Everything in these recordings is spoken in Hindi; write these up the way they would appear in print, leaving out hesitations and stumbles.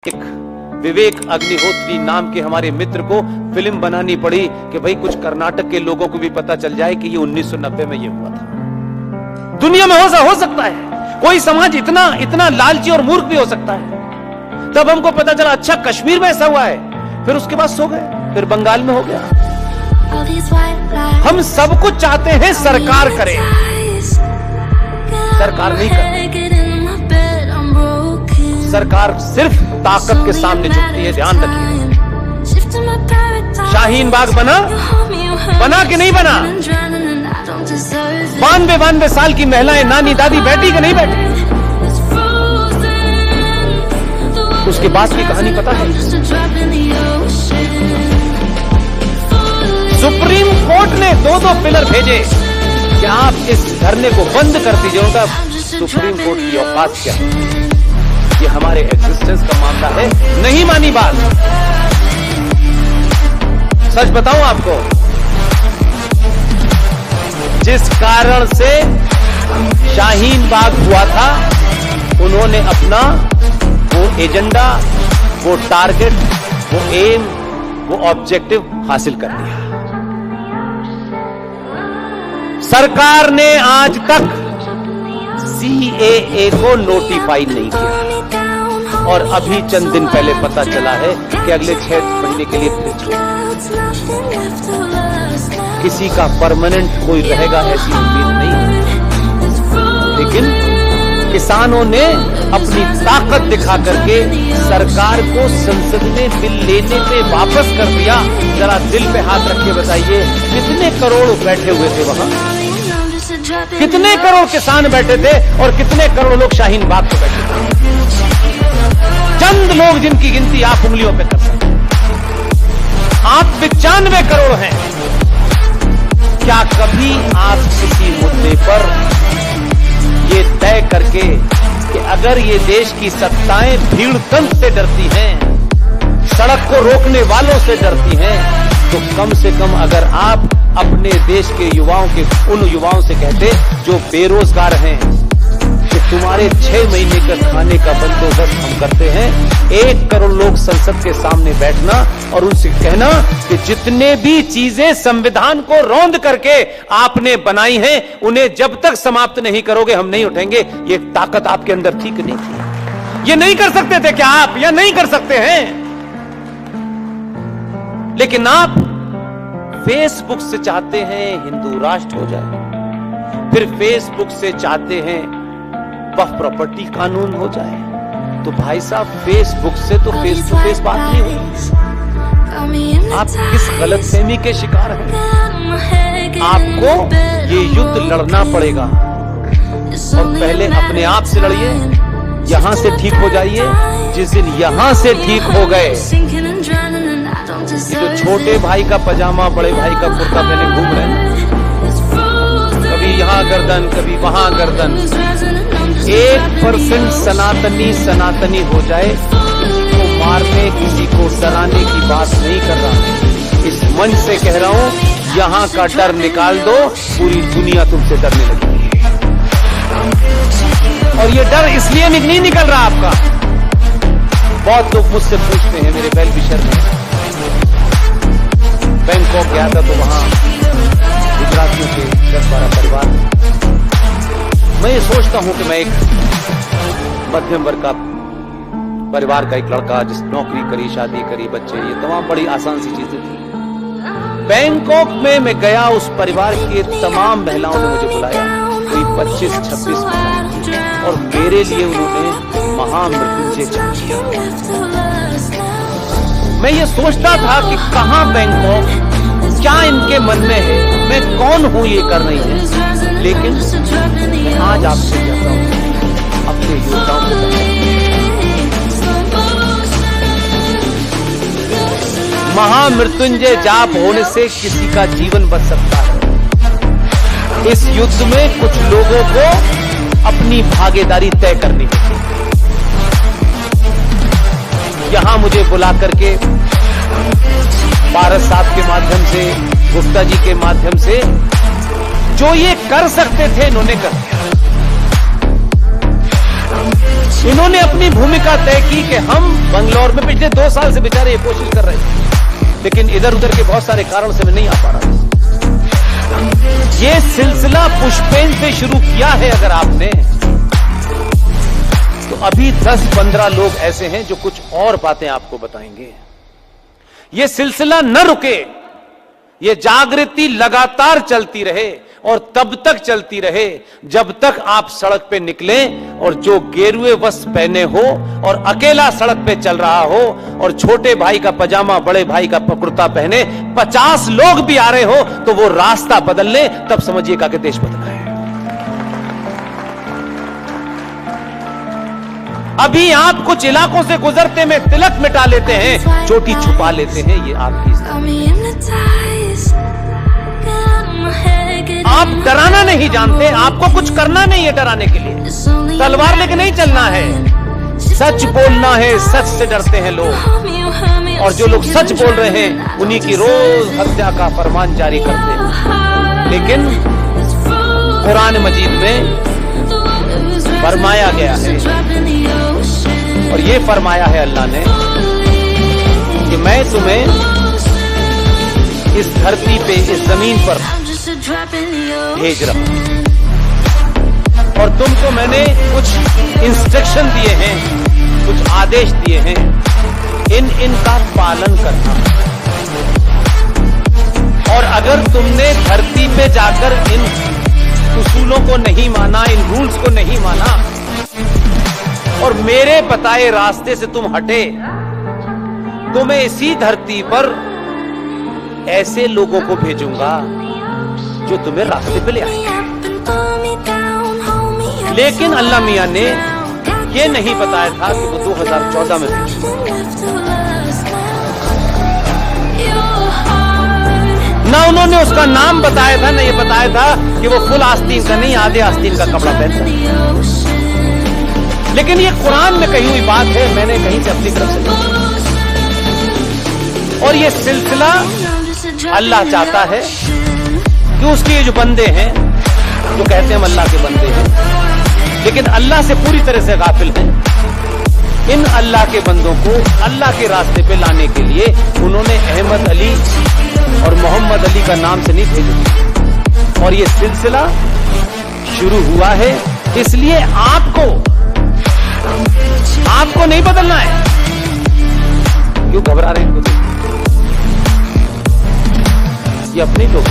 एक विवेक अग्निहोत्री नाम के हमारे मित्र को फिल्म बनानी पड़ी कि भाई कुछ कर्नाटक के लोगों को भी पता चल जाए कि ये 1990 में ये हुआ था। दुनिया में हो सकता है, कोई समाज इतना इतना लालची और मूर्ख भी हो सकता है। तब हमको पता चला अच्छा कश्मीर में ऐसा हुआ है, फिर उसके बाद सो गए, फिर बंगाल में हो गया। हम सब कुछ चाहते हैं सरकार करे, सरकार नहीं करे। सरकार सिर्फ ताकत के सामने झुकती है, ध्यान रखिए। शाहीन बाग बना कि नहीं बना? 92 साल की महिलाएं नानी दादी बैठी कि नहीं बैठी? उसके बाद की कहानी पता है? सुप्रीम कोर्ट ने दो पिलर भेजे कि आप इस धरने को बंद कर दीजिए। उनका सुप्रीम कोर्ट की औकात क्या है? ये हमारे एग्जिस्टेंस का मामला है, नहीं मानी बात। सच बताऊं आपको, जिस कारण से शाहीन बाग हुआ था, उन्होंने अपना वो एजेंडा, वो टारगेट, वो एम, वो ऑब्जेक्टिव हासिल कर लिया। सरकार ने आज तक CAA को नोटिफाई नहीं किया और अभी चंद दिन पहले पता चला है कि अगले 6 महीने के लिए किसी का परमानेंट कोई रहेगा ऐसी उम्मीद नहीं। लेकिन किसानों ने अपनी ताकत दिखा करके सरकार को संसद में बिल लेने पे वापस कर दिया। जरा दिल पे हाथ रख के बताइए, कितने करोड़ बैठे हुए थे वहां? कितने करोड़ किसान बैठे थे और कितने करोड़ लोग शाहीन बाग पे बैठे थे? चंद लोग जिनकी गिनती आप उंगलियों पे कर सकते हैं। आप 95 करोड़ हैं। क्या कभी आप किसी मुद्दे पर ये तय करके कि अगर ये देश की सत्ताएं भीड़ तंत्र से डरती हैं, सड़क को रोकने वालों से डरती हैं, तो कम से कम अगर आप अपने देश के युवाओं के उन युवाओं से कहते जो बेरोजगार हैं कि तुम्हारे 6 महीने का खाने का बंदोबस्त हम करते हैं, 1 करोड़ लोग संसद के सामने बैठना और उनसे कहना कि जितने भी चीजें संविधान को रौंद करके आपने बनाई हैं, उन्हें जब तक समाप्त नहीं करोगे हम नहीं उठेंगे। ये ताकत आपके अंदर थी कि नहीं थी? ये नहीं कर सकते थे क्या आप, या नहीं कर सकते हैं? लेकिन आप फेसबुक से चाहते हैं हिंदू राष्ट्र हो जाए, फिर फेसबुक से चाहते हैं वक्फ प्रॉपर्टी कानून हो जाए। तो भाई साहब, फेसबुक से तो फेस टू फेस बात नहीं हुई। आप किस गलतफहमी के शिकार हैं? आपको ये युद्ध लड़ना पड़ेगा और पहले अपने आप से लड़िए, यहां से ठीक हो जाइए। जिस दिन यहां से ठीक हो गए, ये जो छोटे भाई का पजामा बड़े भाई का कुर्ता पहने घूम रहे हैं, कभी यहां गर्दन कभी वहां गर्दन, 1% सनातनी हो जाए, किसी को मारने किसी को डराने की बात नहीं कर रहा। इस मंच से कह रहा हूं, यहां का डर निकाल दो, पूरी दुनिया तुमसे डरने लगेगी। और ये डर इसलिए नहीं निकल रहा आपका। बहुत लोग मुझसे पूछते हैं, मेरे वेल विशर में बैंकॉक गया था तो वहां गुजरातियों के 10-12 परिवार। मैं ये सोचता हूं कि मैं एक मध्यम वर्ग का परिवार का एक लड़का, जिस नौकरी करी, शादी करी, बच्चे, ये तमाम बड़ी आसान सी चीजें थी। बैंकॉक में मैं गया, उस परिवार की तमाम महिलाओं ने मुझे बुलाया, कोई 25-26 और मेरे लिए उन्होंने महामृत्युंजय जाप किया। मैं ये सोचता था कि कहां बैंकॉक, क्या इनके मन में है, मैं कौन हूं ये कर रही है। लेकिन मैं आज आपसे कहता हूं, अपने योद्धाओं को महामृत्युंजय जाप होने से किसी का जीवन बच सकता है। इस युद्ध में कुछ लोगों को अपनी भागीदारी तय करनी होगी। यहां मुझे बुला करके पारस साहब के माध्यम से, गुप्ता जी के माध्यम से जो ये कर सकते थे, इन्होंने कर दिया। इन्होंने अपनी भूमिका तय की कि हम बंगलौर में पिछले 2 साल से बेचारे ये कोशिश कर रहे थे, लेकिन इधर उधर के बहुत सारे कारण से मैं नहीं आ पा रहा था। ये सिलसिला पुष्पेन से शुरू किया है अगर आपने, तो अभी 10-15 लोग ऐसे हैं जो कुछ और बातें आपको बताएंगे। ये सिलसिला न रुके, ये जागृति लगातार चलती रहे और तब तक चलती रहे जब तक आप सड़क पे निकलें और जो गेरुए वस्त्र पहने हो और अकेला सड़क पे चल रहा हो और छोटे भाई का पजामा बड़े भाई का कुर्ता पहने 50 लोग भी आ रहे हो तो वो रास्ता बदल ले, तब समझिएगा कि देश बदला है। अभी आप कुछ इलाकों से गुजरते में तिलक मिटा लेते हैं, चोटी छुपा लेते हैं, ये आपकी आप डराना नहीं जानते, आपको कुछ करना नहीं है डराने के लिए, तलवार लेके नहीं चलना है, सच बोलना है। सच से डरते हैं लोग और जो लोग सच बोल रहे हैं उन्हीं की रोज हत्या का फरमान जारी करते हैं। लेकिन कुरान मजीद में फरमाया गया है और ये फरमाया है अल्लाह ने कि मैं तुम्हें इस धरती पे इस जमीन पर भेज रहा हूं और तुमको मैंने कुछ इंस्ट्रक्शन दिए हैं, कुछ आदेश दिए हैं, इनका पालन करना। और अगर तुमने धरती पे जाकर इन उसूलों को नहीं माना, इन रूल्स को नहीं माना और मेरे बताए रास्ते से तुम हटे, तो मैं इसी धरती पर ऐसे लोगों को भेजूंगा जो तुम्हें रास्ते पे ले आएंगे। लेकिन अल्लाह मियां ने ये नहीं बताया था कि वो 2014 में ना उन्होंने उसका नाम बताया था, ना ये बताया था कि वो फुल आस्तीन का नहीं आधे आस्तीन का कपड़ा पहनता। लेकिन ये कुरान में कही हुई बात है, मैंने कहीं से अपनी तरफ से, और ये सिलसिला अल्लाह चाहता है कि उसके ये जो बंदे हैं जो कहते हैं हम अल्लाह के बंदे हैं लेकिन अल्लाह से पूरी तरह से गाफिल हैं, इन अल्लाह के बंदों को अल्लाह के रास्ते पे लाने के लिए उन्होंने अहमद अली और मोहम्मद अली का नाम से नहीं भेजा और ये सिलसिला शुरू हुआ है। इसलिए आपको नहीं बदलना है। क्यों घबरा रहे हैं इनको? ये अपने लोग,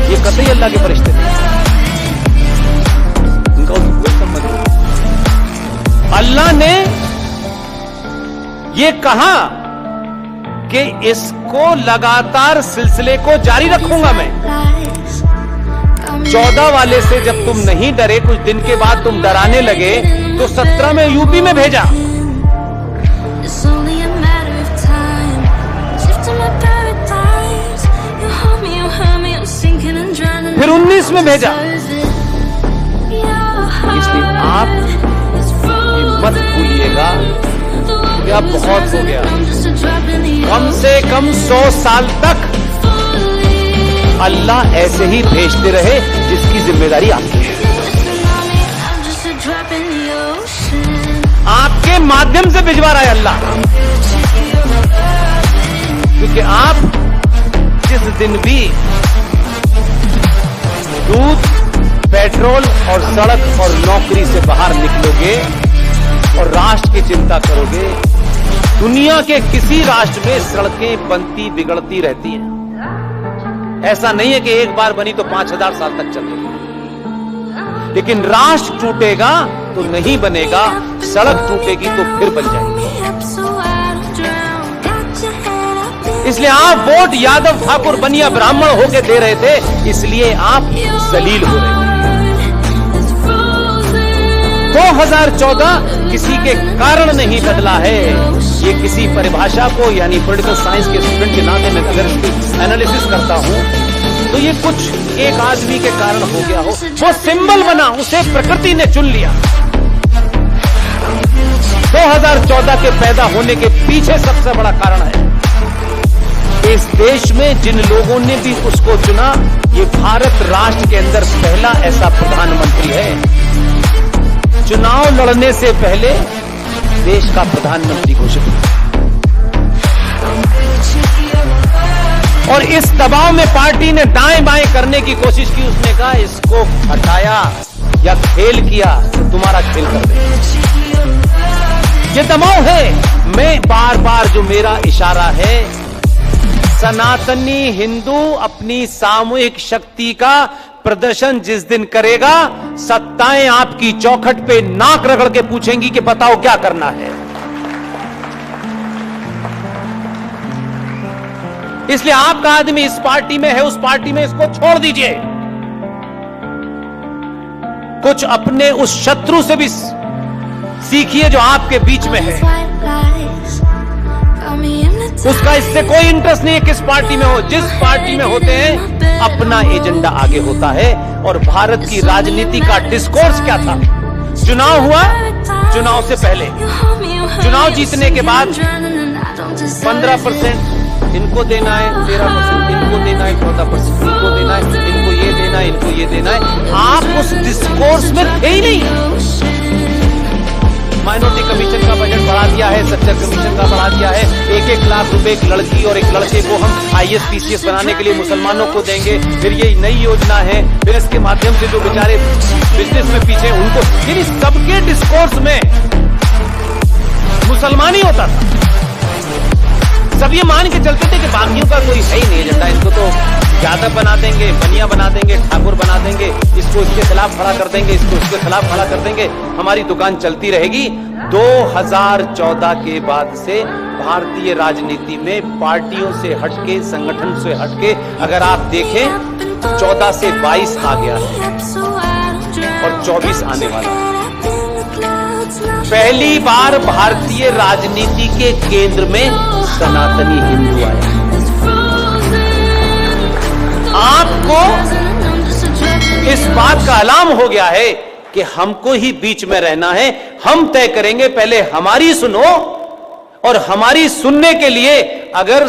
ये कतई अल्लाह के फरिश्ते नहीं, इनका उससे कोई संबंध नहीं। अल्लाह ने ये कहा कि इसको लगातार सिलसिले को जारी रखूंगा मैं। 14 वाले से जब तुम नहीं डरे, कुछ दिन के बाद तुम डराने लगे, तो 17 में यूपी में भेजा, फिर 19 में भेजा। इसलिए आप मत भूलिएगा कि अब बहुत हो गया। कम से कम 100 साल तक अल्लाह ऐसे ही भेजते रहे, जिसकी जिम्मेदारी आपकी है। आपके माध्यम से भिजवा रहा है अल्लाह, क्योंकि आप जिस दिन भी दूध, पेट्रोल और सड़क और नौकरी से बाहर निकलोगे और राष्ट्र की चिंता करोगे, दुनिया के किसी राष्ट्र में सड़कें बनती बिगड़ती रहती हैं। ऐसा नहीं है कि एक बार बनी तो 5000 साल तक चलेगी। लेकिन राष्ट्र टूटेगा तो नहीं बनेगा, सड़क टूटेगी तो फिर बन जाएगी। इसलिए आप वोट यादव ठाकुर बनिया ब्राह्मण होके दे रहे थे, इसलिए आप जलील हो रहे थे। 2014 किसी के कारण नहीं बदला है। ये किसी परिभाषा को, यानी पॉलिटिकल साइंस के स्टूडेंट के नाते में अगर इसकी एनालिसिस करता हूं, तो ये कुछ एक आदमी के कारण हो गया हो। वो सिंबल बना, उसे प्रकृति ने चुन लिया। 2014 के पैदा होने के पीछे सबसे बड़ा कारण है इस देश में जिन लोगों ने भी उसको चुना, ये भारत राष्ट्र के अंदर पहला ऐसा प्रधानमंत्री है चुनाव लड़ने से पहले देश का प्रधानमंत्री घोषित किया। और इस दबाव में पार्टी ने दाएं बाएं करने की कोशिश की। उसने कहा इसको हटाया या खेल किया तो तुम्हारा खेल कर दे। ये दबाव है। मैं बार बार जो मेरा इशारा है, सनातनी हिंदू अपनी सामूहिक शक्ति का प्रदर्शन जिस दिन करेगा, सत्ताएं आपकी चौखट पे नाक रगड़ के पूछेंगी कि बताओ क्या करना है। इसलिए आपका आदमी इस पार्टी में है, उस पार्टी में, इसको छोड़ दीजिए। कुछ अपने उस शत्रु से भी सीखिए जो आपके बीच में है। उसका इससे कोई इंटरेस्ट नहीं है किस पार्टी में हो। जिस पार्टी में होते हैं अपना एजेंडा आगे होता है। और भारत की राजनीति का डिस्कोर्स क्या था? चुनाव हुआ, चुनाव से पहले, चुनाव जीतने के बाद 15% इनको देना है, 13% इनको देना है, 14% इनको देना है, इनको ये देना है, इनको ये देना है। आप उस डिस्कोर्स में थे ही नहीं। माइनॉरिटी कमीशन का बजट बढ़ा दिया है, सच्चर कमीशन का बढ़ा दिया है। 1-1 लाख रुपए एक लड़की और एक लड़के को हम IAS PCS बनाने के लिए मुसलमानों को देंगे। फिर ये नई योजना है, फिर इसके माध्यम से जो बेचारे बिजनेस में पीछे उनको, यानी सबके डिस्कोर्स में मुसलमान ही होता था। सब ये मान के चलते थे कि बाकियों का कोई है ही नहीं एजेंडा। इनको तो यादव बना देंगे, बनिया बना देंगे, ठाकुर बना देंगे, इसको इसके खिलाफ खड़ा कर देंगे, इसको इसके खिलाफ खड़ा कर देंगे, हमारी दुकान चलती रहेगी। 2014 के बाद से भारतीय राजनीति में पार्टियों से हटके, संगठन से हटके, अगर आप देखें 14 से 22 आ गया है और 24 आने वाला है। पहली बार भारतीय राजनीति के केंद्र में सनातनी हिंदू आया। आपको इस बात का अलार्म हो गया है कि हमको ही बीच में रहना है। हम तय करेंगे, पहले हमारी सुनो। और हमारी सुनने के लिए अगर